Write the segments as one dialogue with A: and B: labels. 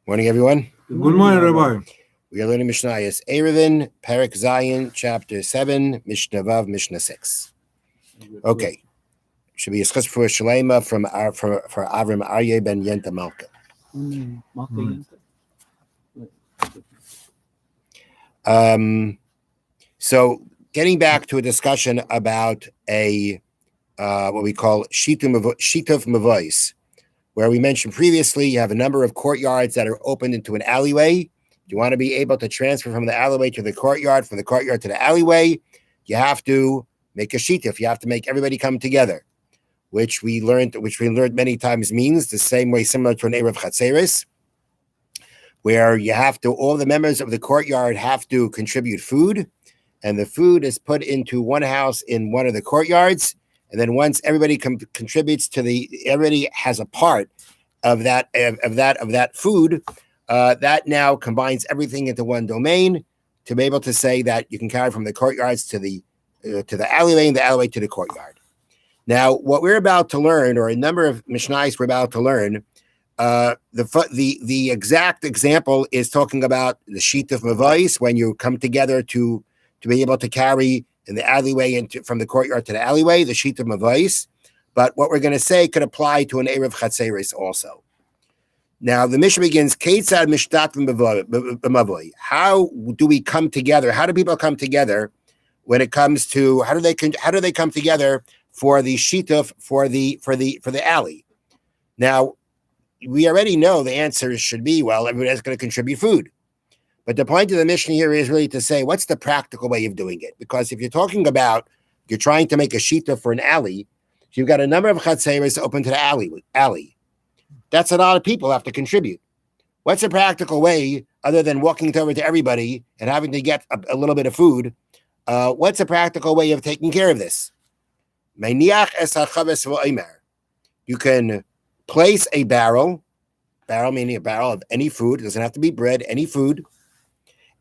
A: Morning, everyone.
B: Good morning, Rabbi.
A: We are learning Mishnah Erevin, Perek Zayin, Chapter 7, Mishnah Vav, Mishnah 6. Okay. Should be a schus for Shalema for Avram Aryeh ben Yenta Malka. So getting back to a discussion about a what we call Shituf Mavois, where we mentioned previously you have a number of courtyards that are opened into an alleyway. You want to be able to transfer from the alleyway to the courtyard, from the courtyard to the alleyway. You have to make a shituf. You have to make everybody come together, which we learned many times means the same way, similar to an Erev Chatzeris, where you have to, all the members of the courtyard have to contribute food, and the food is put into one house in one of the courtyards. And then once everybody contributes everybody has a part of that food, that now combines everything into one domain to be able to say that you can carry from the courtyards to the alleyway and the alleyway to the courtyard. Now, what we're about to learn, or a number of Mishnais we're about to learn, the exact example is talking about the sheet of Mavais, when you come together to be able to carry in the alleyway from the courtyard to the alleyway, the sheet of Mavais. But what we're going to say could apply to an Erev Chatzeris also. Now, the Mishnah begins, Keitzad Mishtat Mavoy. How do we come together? How do people come together when it comes to how do they come together for the shituf for the alley? Now, we already know the answer should be, well, everybody's going to contribute food. But the point of the Mishnah here is really to say, what's the practical way of doing it? Because if you're talking about, you're trying to make a shituf for an alley, you've got a number of chatzeros open to the alley. That's a lot of people have to contribute. What's a practical way, other than walking over to everybody and having to get a little bit of food? What's a practical way of taking care of this? You can place a barrel meaning a barrel of any food. It doesn't have to be bread, any food.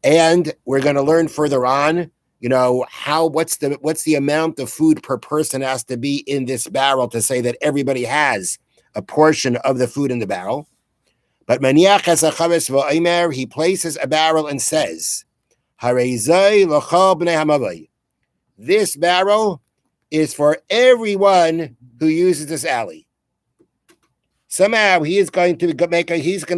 A: And we're going to learn further on, what's the amount of food per person has to be in this barrel to say that everybody has a portion of the food in the barrel. But maniach as a chaves v'omer, he places a barrel and says, "Harezai l'chol bnei hamavai." This barrel is for everyone who uses this alley. Somehow he's going to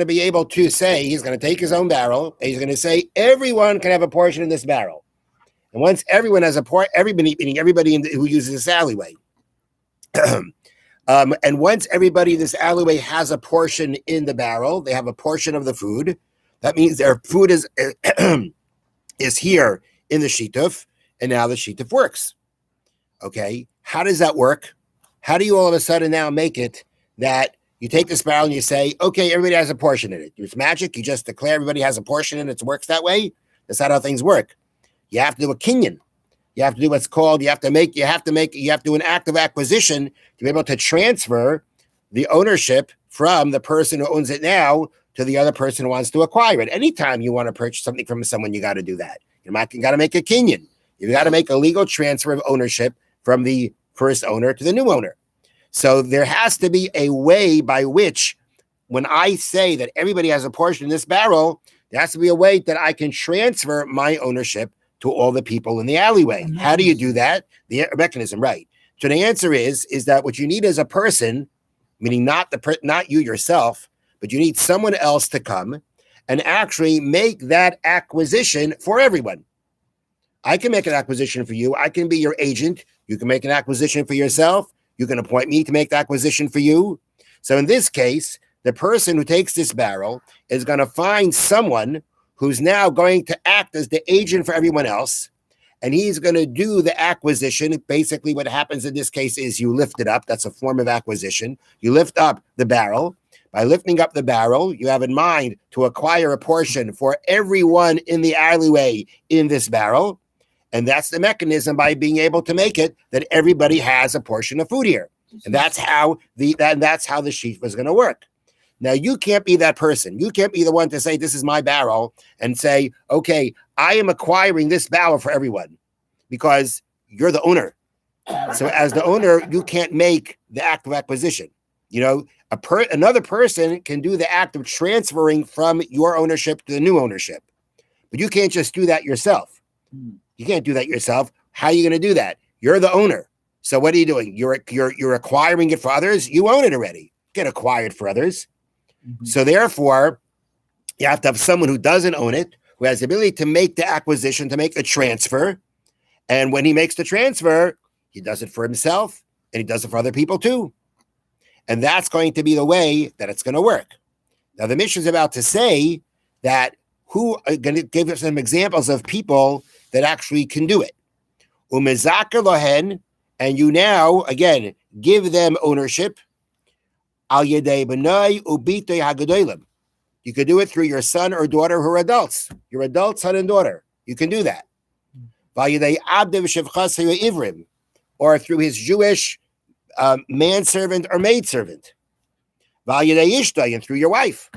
A: be able to say, he's going to take his own barrel, and he's going to say, everyone can have a portion in this barrel. And once everyone has a portion, everybody who uses this alleyway, and once everybody in this alleyway has a portion in the barrel, they have a portion of the food. That means their food is here in the shituf, and now the shituf works. Okay, how does that work? How do you all of a sudden now make it that you take this barrel and you say, okay, everybody has a portion in it? It's magic. You just declare everybody has a portion in it. It works that way. That's not how things work. You have to do a kinyan. You have to do what's called, you have to do an act of acquisition to be able to transfer the ownership from the person who owns it now to the other person who wants to acquire it. Anytime you want to purchase something from someone, you got to do that. You got to make a kinyan. You got to make a legal transfer of ownership from the first owner to the new owner. So there has to be a way by which, when I say that everybody has a portion in this barrel, there has to be a way that I can transfer my ownership to all the people in the alleyway. How do you do that? The mechanism, right? So the answer is that what you need is a person, meaning not you yourself, but you need someone else to come and actually make that acquisition for everyone. I can make an acquisition for you. I can be your agent. You can make an acquisition for yourself. You can appoint me to make the acquisition for you. So in this case, the person who takes this barrel is going to find someone who's now going to act as the agent for everyone else, and he's going to do the acquisition. Basically, what happens in this case is you lift it up. That's a form of acquisition. You lift up the barrel. By lifting up the barrel, you have in mind to acquire a portion for everyone in the alleyway in this barrel. And that's the mechanism by being able to make it that everybody has a portion of food here. And that's how the sheaf was going to work. Now, you can't be that person. You can't be the one to say, this is my barrel, and say, okay, I am acquiring this barrel for everyone, because you're the owner. So as the owner, you can't make the act of acquisition. Another person can do the act of transferring from your ownership to the new ownership, but you can't just do that yourself. You can't do that yourself. How are you going to do that? You're the owner. So what are you doing? You're acquiring it for others. You own it already. You can't acquire it for others. So therefore, you have to have someone who doesn't own it, who has the ability to make the acquisition, to make the transfer. And when he makes the transfer, he does it for himself and he does it for other people too. And that's going to be the way that it's going to work. Now, the Mishna is about to say that who are going to give us some examples of people that actually can do it. Umezaker lohen, and you now, again, give them ownership. Al yedei b'nai ubitei hagadolim. You could do it through your son or daughter who are adults. Your adult son and daughter. You can do that. Or through his Jewish manservant or maidservant. And through your wife.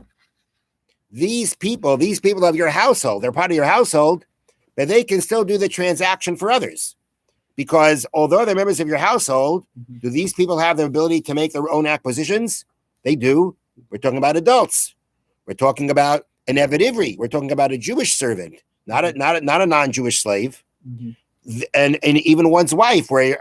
A: These people of your household, they're part of your household, but they can still do the transaction for others. Because although they're members of your household, do these people have the ability to make their own acquisitions? They do. We're talking about adults. We're talking about an Eved Ivri. We're talking about a Jewish servant, not a non-Jewish slave. And even one's wife, where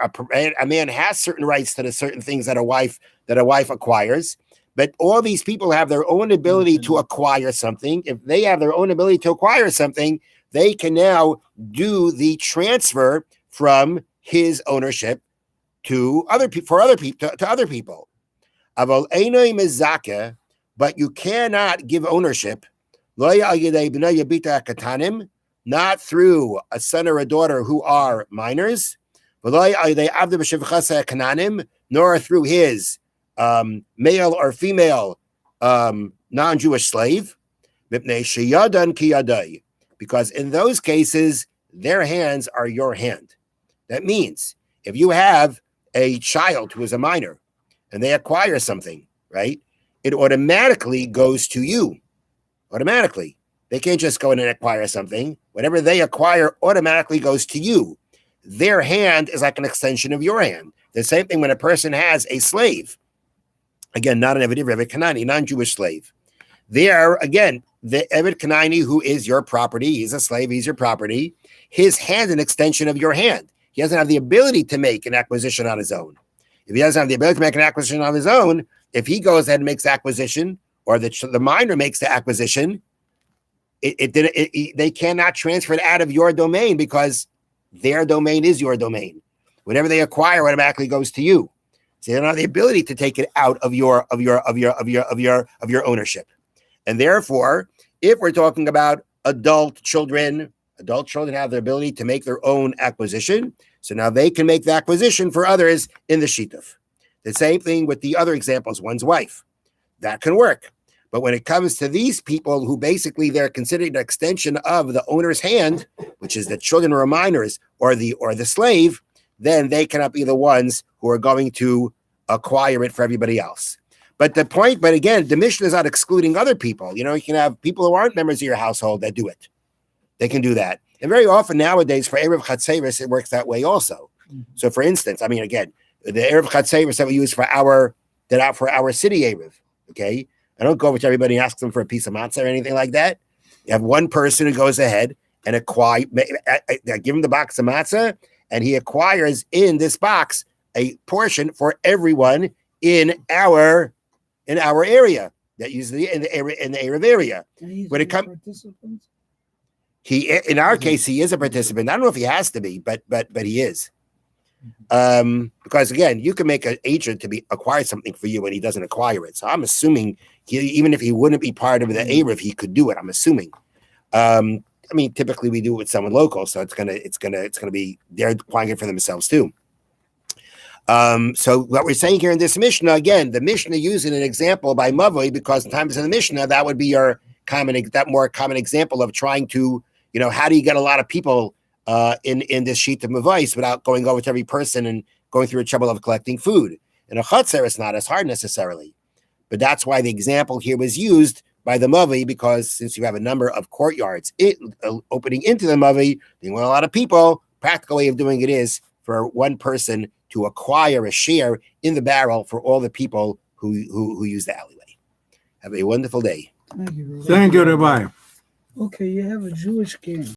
A: a man has certain rights to the certain things that a wife acquires. But all these people have their own ability to acquire something. If they have their own ability to acquire something, they can now do the transfer from his ownership to other people, to other people. Aval einoi mezaka, but you cannot give ownership, not through a son or a daughter who are minors, nor through his male or female non-Jewish slave, because in those cases, their hands are your hand. That means if you have a child who is a minor and they acquire something, right, it automatically goes to you. Automatically. They can't just go in and acquire something. Whatever they acquire automatically goes to you. Their hand is like an extension of your hand. The same thing when a person has a slave. Again, not an Eved Kanani, non-Jewish slave. There, again, the Eved Kanani who is your property, he's a slave, he's your property. His hand is an extension of your hand. He doesn't have the ability to make an acquisition on his own. If he doesn't have the ability to make an acquisition on his own, if he goes ahead and makes the acquisition, or the minor makes the acquisition, they cannot transfer it out of your domain because their domain is your domain. Whatever they acquire automatically goes to you. So they don't have the ability to take it out of your ownership. And therefore, if we're talking about adult children have the ability to make their own acquisition. So now they can make the acquisition for others in the shituf. The same thing with the other examples, one's wife. That can work. But when it comes to these people who basically they're considered an extension of the owner's hand, which is the children or minors or the slave, then they cannot be the ones who are going to acquire it for everybody else. But again, the Mishna is not excluding other people. You can have people who aren't members of your household that do it. They can do that. And very often nowadays for Erev Chatzeris, it works that way also. So for instance, again, the Erev Chatzeris that we use for our city Erev, okay? I don't go over to everybody and ask them for a piece of matzah or anything like that. You have one person who goes ahead and give him the box of matzah, and he acquires in this box a portion for everyone in our area. That usually in the Erev area. When it comes, in our case, he is a participant. I don't know if he has to be, but he is. Because again, you can make an agent to acquire something for you when he doesn't acquire it. So I'm assuming even if he wouldn't be part of the Erev, he could do it. I'm assuming. Typically we do it with someone local, so it's gonna be they're acquiring it for themselves too. So what we're saying here in this Mishnah, again, the Mishnah using an example by Mavoi, because in times in the Mishnah, that would be your more common example of trying to, how do you get a lot of people in this sheet of Mavais without going over to every person and going through the trouble of collecting food. In a Chatzar, it's not as hard necessarily. But that's why the example here was used by the Mavi, because since you have a number of courtyards opening into the Mavi, you want a lot of people, practical way of doing it is for one person to acquire a share in the barrel for all the people who who use the alleyway. Have a wonderful day.
B: Thank you.
C: Thank you, Rabbi.
B: Okay, you have a Jewish game.